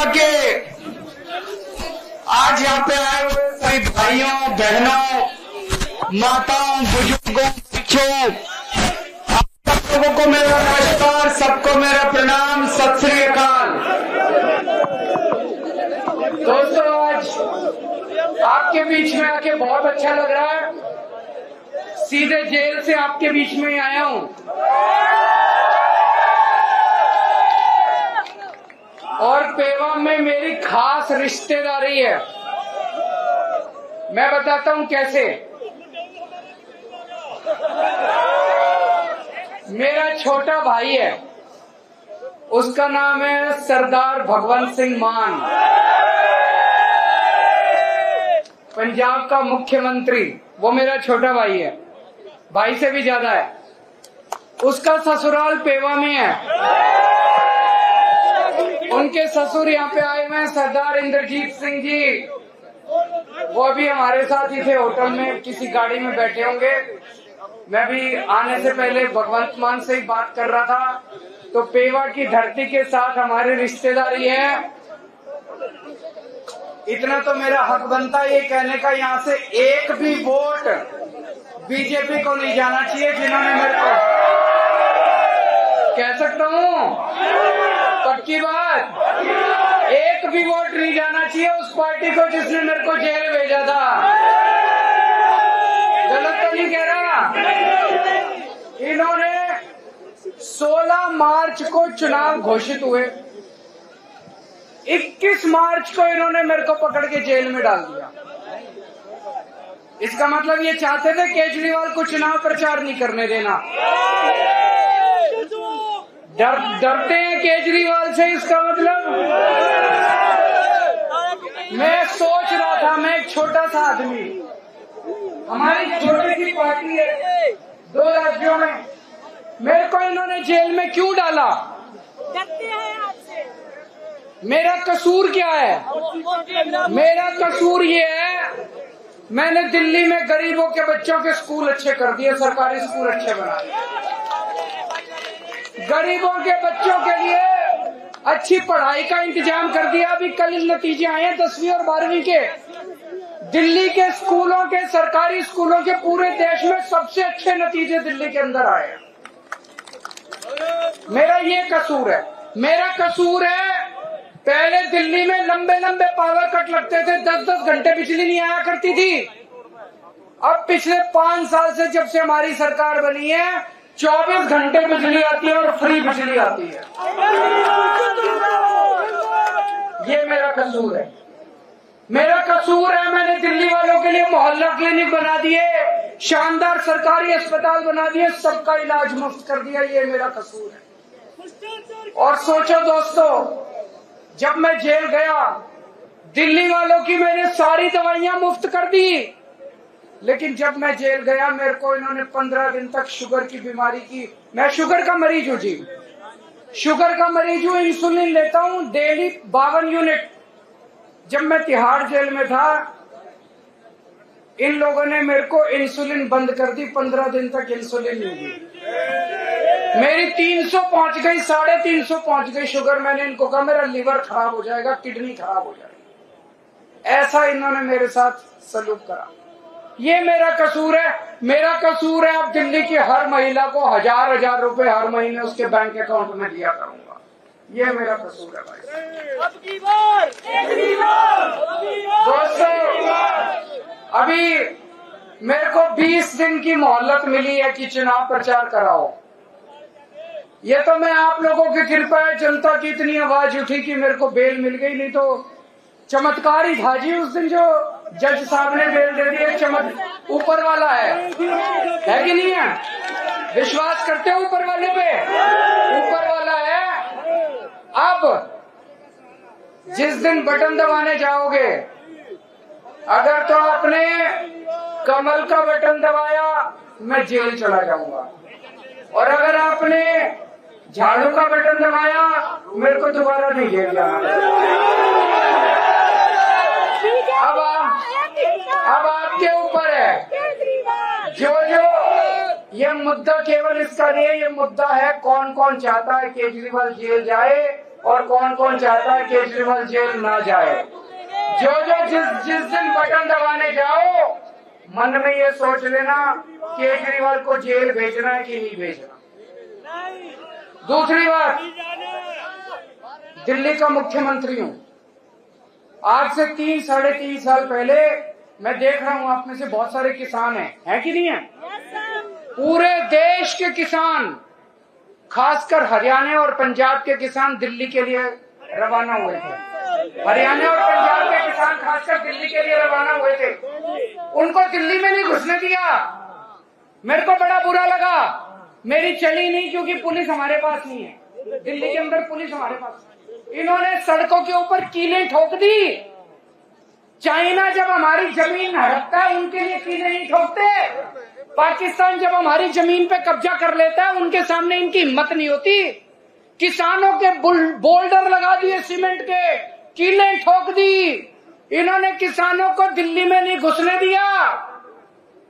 पेवा के आज यहाँ पे आए हुए सभी भाइयों बहनों माताओं बुजुर्गों बच्चों आप सब लोगों को मेरा नमस्कार, सबको मेरा प्रणाम, सत श्री अकाल। दोस्तों आज आपके बीच में आके बहुत अच्छा लग रहा है। सीधे जेल से आपके बीच में ही आया हूँ और पेवा में मेरी खास रिश्तेदारी है। मैं बताता हूँ कैसे। मेरा छोटा भाई है, उसका नाम है सरदार भगवंत सिंह मान, पंजाब का मुख्यमंत्री। वो मेरा छोटा भाई है, भाई से भी ज्यादा है। उसका ससुराल पेवा में है। उनके ससुर यहाँ पे आए हुए हैं सरदार इंद्रजीत सिंह जी। वो अभी हमारे साथ ही थे, होटल में किसी गाड़ी में बैठे होंगे। मैं भी आने से पहले भगवंत मान से ही बात कर रहा था। तो पेवा की धरती के साथ हमारी रिश्तेदारी है। इतना तो मेरा हक बनता है ये कहने का, यहाँ से एक भी वोट बीजेपी को नहीं जाना चाहिए। जिन्होंने मेरे को कह सकता हूँ पक्की बात, एक भी वोट नहीं जाना चाहिए उस पार्टी को जिसने मेरे को जेल भेजा था। गलत तो नहीं कह रहा। इन्होंने 16 मार्च को चुनाव घोषित हुए, 21 मार्च को इन्होंने मेरे को पकड़ के जेल में डाल दिया। इसका मतलब ये चाहते थे केजरीवाल को चुनाव प्रचार नहीं करने देना। डरते हैं केजरीवाल से। इसका मतलब मैं सोच रहा था, मैं एक छोटा सा आदमी, हमारी छोटी सी पार्टी है 2 राज्यों में, मेरे को इन्होंने जेल में क्यों डाला? मेरा कसूर क्या है? मेरा कसूर ये है, मैंने दिल्ली में गरीबों के बच्चों के स्कूल अच्छे कर दिए, सरकारी स्कूल अच्छे बना दिए। गरीबों के बच्चों के लिए अच्छी पढ़ाई का इंतजाम कर दिया। अभी कल नतीजे आए हैं 10वीं और 12वीं के। दिल्ली के स्कूलों के, सरकारी स्कूलों के पूरे देश में सबसे अच्छे नतीजे दिल्ली के अंदर आए हैं। मेरा ये कसूर है। मेरा कसूर है, पहले दिल्ली में लंबे लंबे पावर कट लगते थे, 10-10 घंटे बिजली नहीं आया करती थी। अब पिछले 5 साल से जब से हमारी सरकार बनी है 24 घंटे बिजली आती है और फ्री बिजली आती है। ये मेरा कसूर है। मेरा कसूर है, मैंने दिल्ली वालों के लिए मोहल्ला क्लिनिक बना दिए, शानदार सरकारी अस्पताल बना दिए, सबका इलाज मुफ्त कर दिया। ये मेरा कसूर है। और सोचो दोस्तों, जब मैं जेल गया दिल्ली वालों की मैंने सारी दवाइयां मुफ्त कर दी, लेकिन जब मैं जेल गया मेरे को इन्होंने 15 दिन तक शुगर की बीमारी की। मैं शुगर का मरीज हूँ जी, शुगर का मरीज हूँ। इंसुलिन लेता हूँ डेली 52 यूनिट। जब मैं तिहाड़ जेल में था इन लोगों ने मेरे को इंसुलिन बंद कर दी, 15 दिन तक इंसुलिन नहीं दी। मेरी 300 पहुंच गई, 350 पहुंच गई शुगर। मैंने इनको कहा मेरा लीवर खराब हो जाएगा, किडनी खराब हो जाएगी। ऐसा इन्होंने मेरे साथ सलूक करा। ये मेरा कसूर है। मेरा कसूर है, अब दिल्ली की हर महिला को 1000-1000 रुपए हर महीने उसके बैंक अकाउंट में दिया करूंगा। ये मेरा कसूर है भाई। दोस्तों अभी मेरे को 20 दिन की मोहलत मिली है कि चुनाव प्रचार कराओ। ये तो मैं आप लोगों की कृपा है, जनता की इतनी आवाज उठी कि मेरे को बेल मिल गई। नहीं तो चमत्कार ही था जी उस दिन जो जज साहब ने बेल दे दी। चमक ऊपर वाला है कि नहीं है? विश्वास करते हो ऊपर वाले पे? ऊपर वाला है। अब जिस दिन बटन दबाने जाओगे, अगर तो आपने कमल का बटन दबाया मैं जेल चला जाऊंगा, और अगर आपने झाड़ू का बटन दबाया मेरे को दोबारा नहीं जेल जाना। अब आपके ऊपर है। जो ये मुद्दा केवल इसका नहीं है, ये मुद्दा है कौन कौन चाहता है केजरीवाल जेल जाए और कौन कौन चाहता है केजरीवाल जेल ना जाए। जो जिस दिन बटन दबाने जाओ मन में ये सोच लेना केजरीवाल को जेल भेजना है कि नहीं भेजना। दूसरी बात, दिल्ली का मुख्यमंत्री हूं। आज से 3-3.5 साल पहले मैं देख रहा हूं आप में से बहुत सारे किसान हैं कि नहीं है? पूरे देश के किसान, खासकर हरियाणा और पंजाब के किसान दिल्ली के लिए रवाना हुए थे। हरियाणा और पंजाब के किसान खासकर दिल्ली के लिए रवाना हुए थे। उनको दिल्ली में नहीं घुसने दिया। मेरे को बड़ा बुरा लगा। मेरी चली नहीं क्योंकि पुलिस हमारे पास नहीं है। दिल्ली के अंदर पुलिस हमारे पास। इन्होंने सड़कों के ऊपर कीलें ठोक दी। चाइना जब हमारी जमीन हड़पता है उनके लिए कीलें नहीं ठोकते। पाकिस्तान जब हमारी जमीन पे कब्जा कर लेता है उनके सामने इनकी हिम्मत नहीं होती। किसानों के बोल्डर लगा दिए, सीमेंट के कीलें ठोक दी। इन्होंने किसानों को दिल्ली में नहीं घुसने दिया।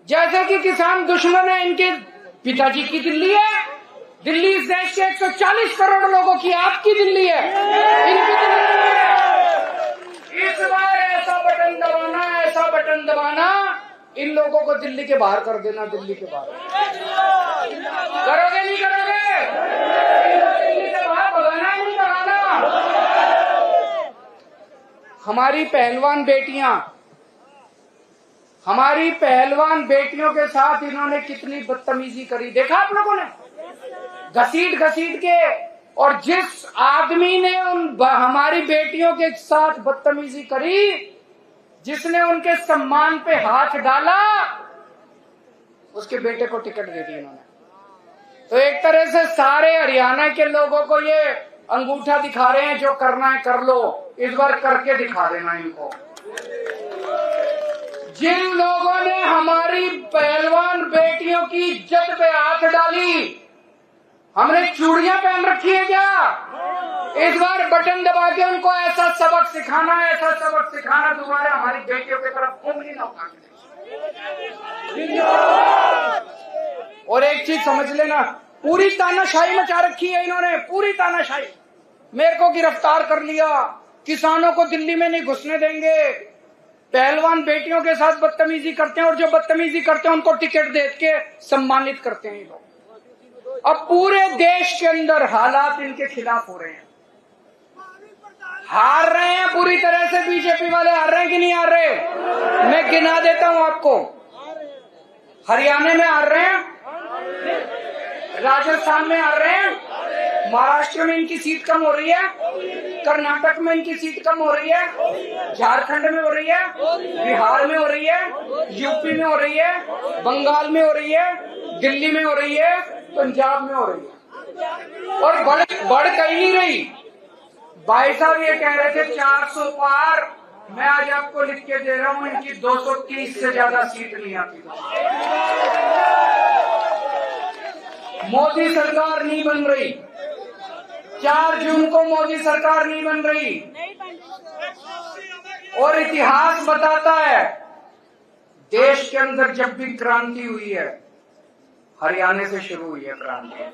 जैसे कि किसान दुश्मन है, इनके पिताजी की दिल्ली है। दिल्ली इस देश के 140 करोड़ लोगों की आपकी दिल्ली है, इनकी दिल्ली है। इस बार ऐसा बटन दबाना इन लोगों को दिल्ली के बाहर कर देना। दिल्ली के बाहर करोगे नहीं करोगे? दिल्ली से बाहर भगाना नहीं भगाना। हमारी पहलवान बेटियों के साथ इन्होंने कितनी बदतमीजी करी, देखा आप लोगों ने? घसीट के। और जिस आदमी ने हमारी बेटियों के साथ बदतमीजी करी, जिसने उनके सम्मान पे हाथ डाला, उसके बेटे को टिकट दे दी इन्होंने। तो एक तरह से सारे हरियाणा के लोगों को ये अंगूठा दिखा रहे हैं, जो करना है कर लो, इस बार करके दिखा देना इनको। जिन लोगों ने हमारी पहलवान बेटियों की इज्जत पे हाथ डाली, हमने चूड़ियां पहन रखी है क्या? इस बार बटन दबा के उनको ऐसा सबक सिखाना दोबारा हमारी बेटियों की तरफ उंगली ना उठा के। और एक चीज समझ लेना, पूरी तानाशाही मचा रखी है इन्होंने, पूरी तानाशाही। मेरे को गिरफ्तार कर लिया, किसानों को दिल्ली में नहीं घुसने देंगे, पहलवान बेटियों के साथ बदतमीजी करते हैं, और जो बदतमीजी करते हैं उनको टिकट दे के सम्मानित करते हैं ये लोग। अब पूरे देश के अंदर हालात इनके खिलाफ हो रहे हैं। हार रहे हैं पूरी तरह से, बीजेपी वाले हार रहे हैं कि नहीं हार रहे? मैं गिना देता हूं आपको। हरियाणा में हार रहे हैं, राजस्थान में हार रहे हैं, महाराष्ट्र में इनकी सीट कम हो रही है, कर्नाटक में इनकी सीट कम हो रही है, झारखंड में हो रही है, बिहार में हो रही है, यूपी में हो रही है, बंगाल में हो रही है, दिल्ली में हो रही है, पंजाब में हो रही है। और बढ़ कहीं नहीं रही। भाई साहब ये कह रहे थे 400 पार, मैं आज आपको लिख के दे रहा हूं इनकी 230 से ज्यादा सीट नहीं आती। मोदी सरकार नहीं बन रही। 4 जून को मोदी सरकार नहीं बन रही। और इतिहास बताता है, देश के अंदर जब भी क्रांति हुई है, हरियाणा से शुरू हुई है क्रांति।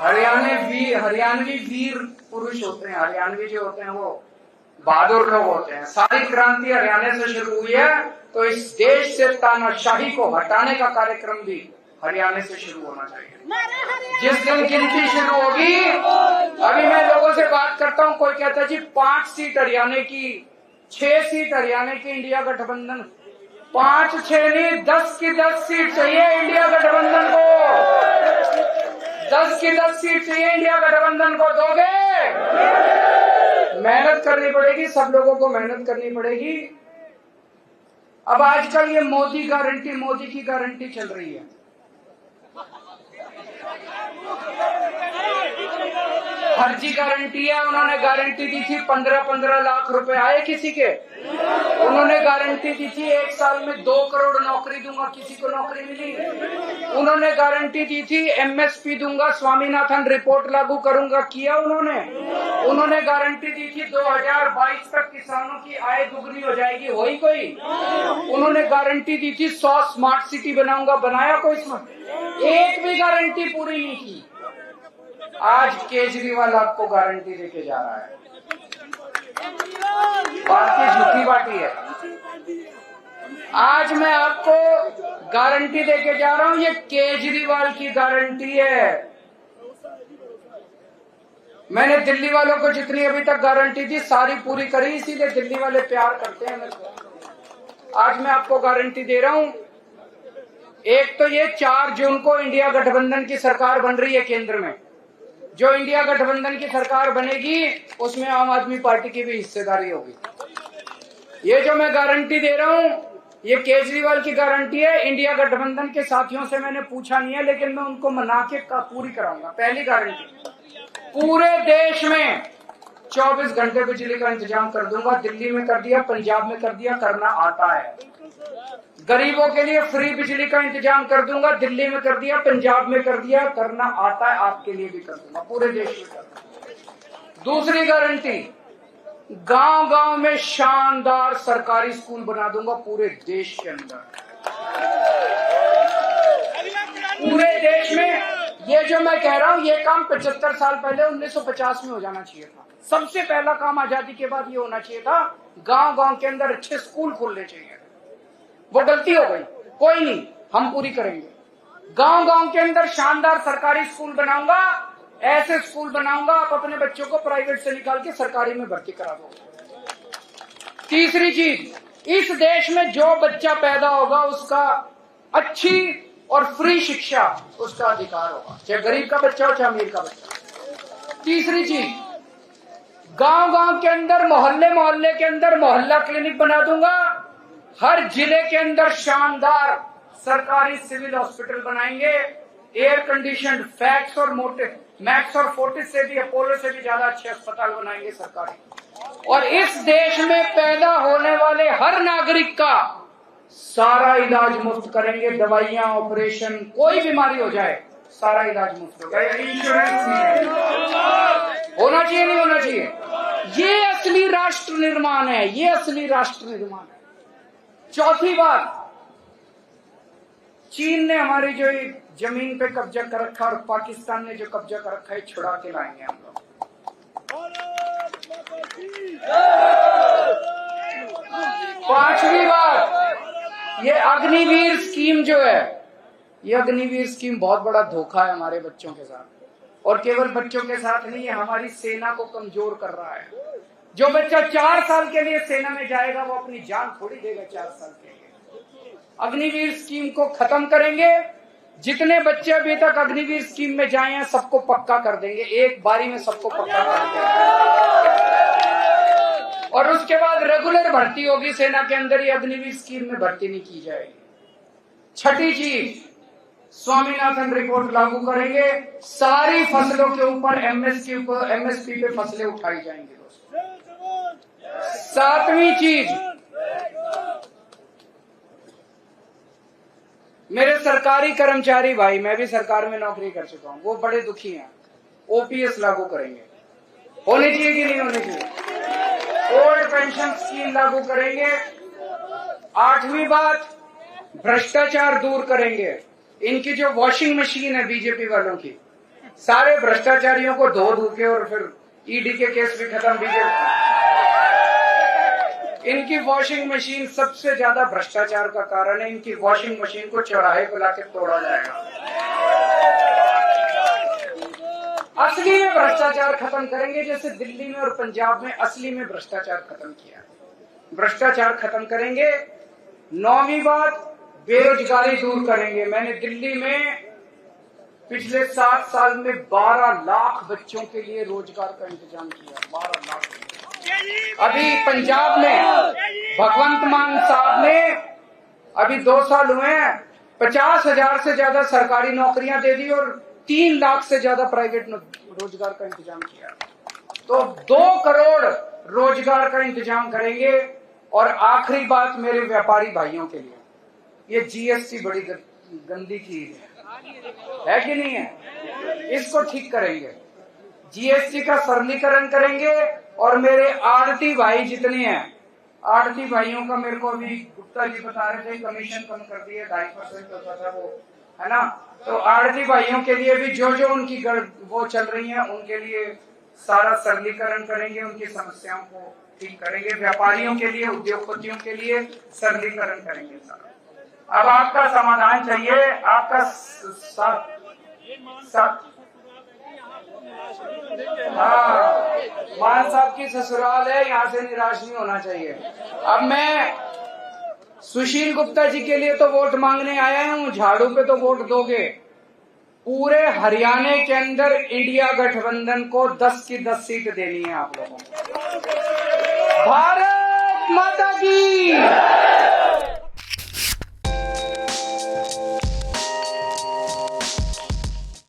हरियाणवी वीर पुरुष होते हैं, हरियाणवी जो होते हैं वो बहादुर लोग होते हैं। सारी क्रांति हरियाणा से शुरू हुई है, तो इस देश से तानाशाही को हटाने का कार्यक्रम भी हरियाणा से शुरू होना चाहिए। जिस दिन गिनती शुरू होगी, अभी मैं लोगों से बात करता हूँ, कोई कहता है जी 5 सीट हरियाणा की, 6 सीट हरियाणा की इंडिया गठबंधन। 5-6 नहीं, 10 की 10 सीट चाहिए इंडिया गठबंधन को। 10 की 10 सीट चाहिए इंडिया गठबंधन को। दोगे? मेहनत करनी पड़ेगी, सब लोगों को मेहनत करनी पड़ेगी। अब आजकल ये मोदी की गारंटी चल रही है। फर्जी गारंटी है। उन्होंने गारंटी दी थी 15-15 लाख रुपए आए किसी के। उन्होंने गारंटी दी थी 1 साल में 2 करोड़ नौकरी दूंगा, किसी को नौकरी मिली। उन्होंने गारंटी दी थी MSP दूंगा, स्वामीनाथन रिपोर्ट लागू करूंगा, किया उन्होंने। उन्होंने गारंटी दी थी 2022 तक किसानों की आय दुगनी हो जाएगी, हुई कोई? उन्होंने गारंटी दी थी 100 स्मार्ट सिटी बनाऊंगा, बनाया कोई? एक भी गारंटी पूरी नहीं की। आज केजरीवाल आपको गारंटी देके जा रहा है। बात की झूठी बाटी है। आज मैं आपको गारंटी देके जा रहा हूं, ये केजरीवाल की गारंटी है। मैंने दिल्ली वालों को जितनी अभी तक गारंटी दी सारी पूरी करी, इसीलिए दिल्ली वाले प्यार करते हैं मेरे को। आज मैं आपको गारंटी दे रहा हूं, एक तो ये 4 जून को इंडिया गठबंधन की सरकार बन रही है केंद्र में। जो इंडिया गठबंधन की सरकार बनेगी उसमें आम आदमी पार्टी की भी हिस्सेदारी होगी। ये जो मैं गारंटी दे रहा हूं ये केजरीवाल की गारंटी है। इंडिया गठबंधन के साथियों से मैंने पूछा नहीं है, लेकिन मैं उनको मना के पूरी कराऊंगा। पहली गारंटी, पूरे देश में 24 घंटे बिजली का इंतजाम कर दूंगा। दिल्ली में कर दिया, पंजाब में कर दिया, करना आता है। गरीबों के लिए फ्री बिजली का इंतजाम कर दूंगा। दिल्ली में कर दिया, पंजाब में कर दिया, करना आता है। आपके लिए भी कर दूंगा, पूरे देश में कर दूंगा। दूसरी गारंटी, गांव गांव में शानदार सरकारी स्कूल बना दूंगा पूरे देश के अंदर। पूरे देश में ये जो मैं कह रहा हूं ये काम 75 साल पहले 1950 में हो जाना चाहिए था। सबसे पहला काम आजादी के बाद ये होना चाहिए था, गांव गांव के अंदर अच्छे स्कूल खोलने चाहिए। वो गलती हो गई, कोई नहीं, हम पूरी करेंगे। गांव गांव के अंदर शानदार सरकारी स्कूल बनाऊंगा। ऐसे स्कूल बनाऊंगा आप अपने बच्चों को प्राइवेट से निकाल के सरकारी में भर्ती करा दो। तीसरी चीज, इस देश में जो बच्चा पैदा होगा उसका अच्छी और फ्री शिक्षा उसका अधिकार होगा, चाहे गरीब का बच्चा हो चाहे अमीर का बच्चा। तीसरी चीज, गांव गांव के अंदर मोहल्ले मोहल्ले के अंदर मोहल्ला क्लिनिक बना दूंगा। हर जिले के अंदर शानदार सरकारी सिविल हॉस्पिटल बनाएंगे। एयर कंडीशन, फैक्स और मैक्स और फोर्टिस से भी, अपोलो से भी ज्यादा अच्छे अस्पताल बनाएंगे सरकारी। और इस देश में पैदा होने वाले हर नागरिक का सारा इलाज मुफ्त करेंगे। दवाइयां, ऑपरेशन, कोई बीमारी हो जाए सारा इलाज मुफ्त होगा। इंश्योरेंस होना चाहिए, नहीं होना चाहिए? ये असली राष्ट्र निर्माण है, ये असली राष्ट्र निर्माण है। चौथी बात, चीन ने हमारी जो जमीन पे कब्जा कर रखा और पाकिस्तान ने जो कब्जा कर रखा है छुड़ा के लाएंगे हम लोग। पांचवी बात, ये अग्निवीर स्कीम जो है, ये अग्निवीर स्कीम बहुत बड़ा धोखा है हमारे बच्चों के साथ। और केवल बच्चों के साथ नहीं, ये हमारी सेना को कमजोर कर रहा है। जो बच्चा 4 साल के लिए सेना में जाएगा वो अपनी जान थोड़ी देगा 4 साल के लिए। अग्निवीर स्कीम को खत्म करेंगे। जितने बच्चे अभी तक अग्निवीर स्कीम में जाए हैं सबको पक्का कर देंगे, एक बारी में सबको पक्का कर देंगे। और उसके बाद रेगुलर भर्ती होगी सेना के अंदर, ये अग्निवीर स्कीम में भर्ती नहीं की जाएगी। छठी चीज, स्वामीनाथन रिपोर्ट लागू करेंगे। सारी फसलों के ऊपर एमएसपी पे फसलें उठाई जाएंगी दोस्तों। सातवीं चीज, मेरे सरकारी कर्मचारी भाई, मैं भी सरकार में नौकरी कर चुका हूं, वो बड़े दुखी हैं। ओपीएस लागू करेंगे, होनी चाहिए कि नहीं होनी चाहिए? ओल्ड पेंशन स्कीम लागू करेंगे। आठवीं बात, भ्रष्टाचार दूर करेंगे। इनकी जो वॉशिंग मशीन है बीजेपी वालों की, सारे भ्रष्टाचारियों को धो धो के, और फिर ईडी के केस भी खत्म। बीजेपी इनकी वॉशिंग मशीन सबसे ज्यादा भ्रष्टाचार का कारण है। इनकी वॉशिंग मशीन को चौराहे पर लाके तोड़ा जाएगा। असली में भ्रष्टाचार खत्म करेंगे, जैसे दिल्ली में और पंजाब में असली में भ्रष्टाचार खत्म किया। भ्रष्टाचार खत्म करेंगे। 9वीं बात, बेरोजगारी दूर करेंगे। मैंने दिल्ली में पिछले 7 साल में 12 लाख बच्चों के लिए रोजगार का इंतजाम किया। 12 लाख। अभी पंजाब में भगवंत मान साहब ने अभी 2 साल हुए हैं 50,000 से ज्यादा सरकारी नौकरियां दे दी और 3 लाख से ज्यादा प्राइवेट रोजगार का इंतजाम किया। तो 2 करोड़ रोजगार का इंतजाम करेंगे। और आखिरी बात मेरे व्यापारी भाइयों के लिए, ये जीएसटी बड़ी गंदी चीज है कि नहीं है? इसको ठीक करेंगे, जीएसटी का सरलीकरण करेंगे। और मेरे आड़ती भाई जितने हैं, आड़ती भाइयों का मेरे को अभी गुप्ता जी बता रहे थे कमीशन कम कर दिए, 2.5% होता था वो है ना। तो आड़ती भाइयों के लिए भी जो जो उनकी वो चल रही है उनके लिए सारा सरलीकरण करेंगे, उनकी समस्याओं को ठीक करेंगे। व्यापारियों के लिए, उद्योगपतियों के लिए सरलीकरण करेंगे सारा। अब आपका समाधान चाहिए, आपका हाँ, मान साहब की ससुराल है, यहाँ से निराश नहीं होना चाहिए। अब मैं सुशील गुप्ता जी के लिए तो वोट मांगने आया हूँ, झाड़ू पे तो वोट दोगे। पूरे हरियाणा के अंदर इंडिया गठबंधन को 10 की 10 सीट देनी है आप लोगों को। भारत माता की।